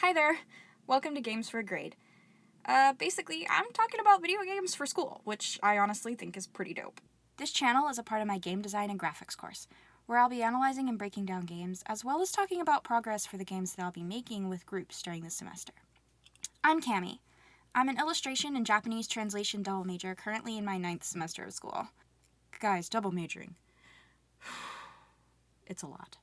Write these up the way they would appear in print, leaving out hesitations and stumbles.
Hi there. Welcome to Games for a Grade. Basically, I'm talking about video games for school, which I honestly think is pretty dope. This channel is a part of my game design and graphics course, where I'll be analyzing and breaking down games, as well as talking about progress for the games that I'll be making with groups during this semester. I'm Cami. I'm an illustration and Japanese translation double major currently in my 9th semester of school. Guys, double majoring. It's a lot.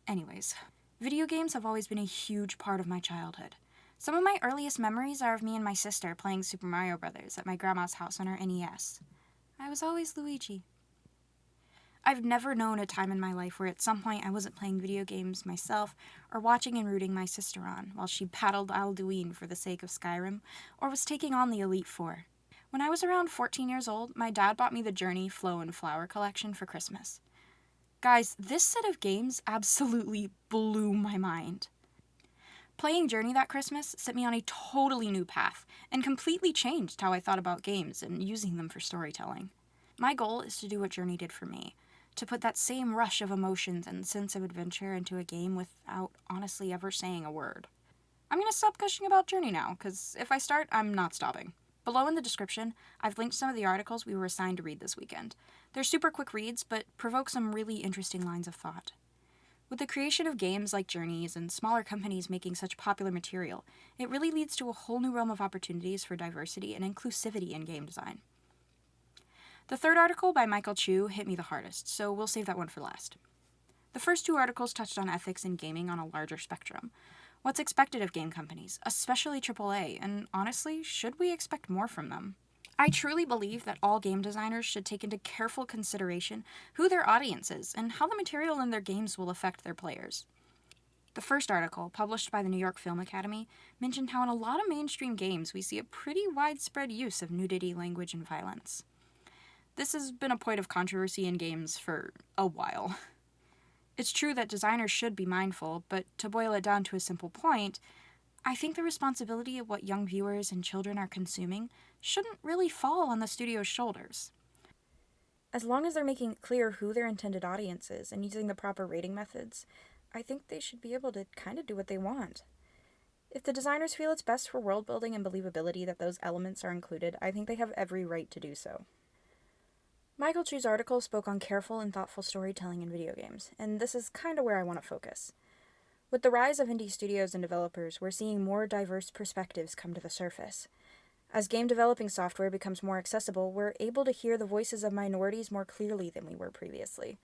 Anyways, video games have always been a huge part of my childhood. Some of my earliest memories are of me and my sister playing Super Mario Bros. At my grandma's house on her NES. I was always Luigi. I've never known a time in my life where at some point I wasn't playing video games myself or watching and rooting my sister on while she battled Alduin for the sake of Skyrim or was taking on the Elite Four. When I was around 14 years old, my dad bought me the Journey, Flow, and Flower collection for Christmas. Guys, this set of games absolutely blew my mind. Playing Journey that Christmas set me on a totally new path and completely changed how I thought about games and using them for storytelling. My goal is to do what Journey did for me, to put that same rush of emotions and sense of adventure into a game without honestly ever saying a word. I'm going to stop gushing about Journey now, because if I start, I'm not stopping. Below in the description, I've linked some of the articles we were assigned to read this weekend. They're super quick reads, but provoke some really interesting lines of thought. With the creation of games like Journeys and smaller companies making such popular material, it really leads to a whole new realm of opportunities for diversity and inclusivity in game design. The third article by Michael Chu hit me the hardest, so we'll save that one for last. The first two articles touched on ethics in gaming on a larger spectrum. What's expected of game companies, especially AAA, and honestly, should we expect more from them? I truly believe that all game designers should take into careful consideration who their audience is and how the material in their games will affect their players. The first article, published by the New York Film Academy, mentioned how in a lot of mainstream games we see a pretty widespread use of nudity, language, and violence. This has been a point of controversy in games for a while. It's true that designers should be mindful, but to boil it down to a simple point, I think the responsibility of what young viewers and children are consuming shouldn't really fall on the studio's shoulders. As long as they're making it clear who their intended audience is and using the proper rating methods, I think they should be able to kind of do what they want. If the designers feel it's best for world building and believability that those elements are included, I think they have every right to do so. Michael Chu's article spoke on careful and thoughtful storytelling in video games, and this is kind of where I want to focus. With the rise of indie studios and developers, we're seeing more diverse perspectives come to the surface. As game developing software becomes more accessible, we're able to hear the voices of minorities more clearly than we were previously.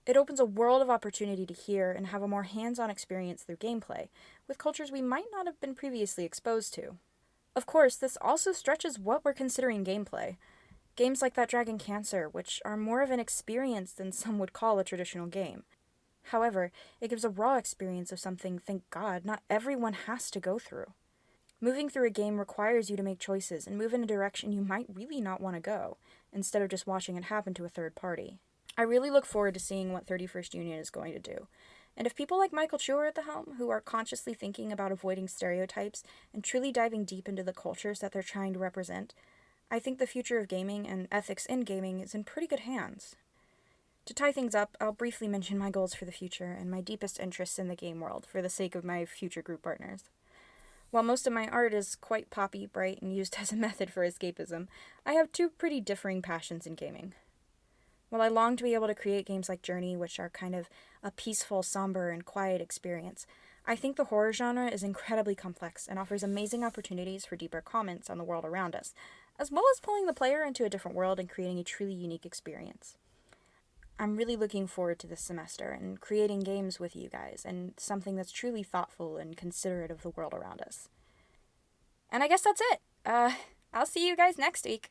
It opens a world of opportunity to hear and have a more hands-on experience through gameplay, with cultures we might not have been previously exposed to. Of course, this also stretches what we're considering gameplay. Games like that Dragon Cancer, which are more of an experience than some would call a traditional game. However, it gives a raw experience of something, thank God, not everyone has to go through. Moving through a game requires you to make choices and move in a direction you might really not want to go, instead of just watching it happen to a third party. I really look forward to seeing what 31st Union is going to do. And if people like Michael Chu are at the helm, who are consciously thinking about avoiding stereotypes and truly diving deep into the cultures that they're trying to represent, I think the future of gaming and ethics in gaming is in pretty good hands. To tie things up, I'll briefly mention my goals for the future and my deepest interests in the game world for the sake of my future group partners. While most of my art is quite poppy, bright, and used as a method for escapism, I have two pretty differing passions in gaming. While I long to be able to create games like Journey, which are kind of a peaceful, somber, and quiet experience, I think the horror genre is incredibly complex and offers amazing opportunities for deeper comments on the world around us, as well as pulling the player into a different world and creating a truly unique experience. I'm really looking forward to this semester and creating games with you guys, and something that's truly thoughtful and considerate of the world around us. And I guess that's it. I'll see you guys next week.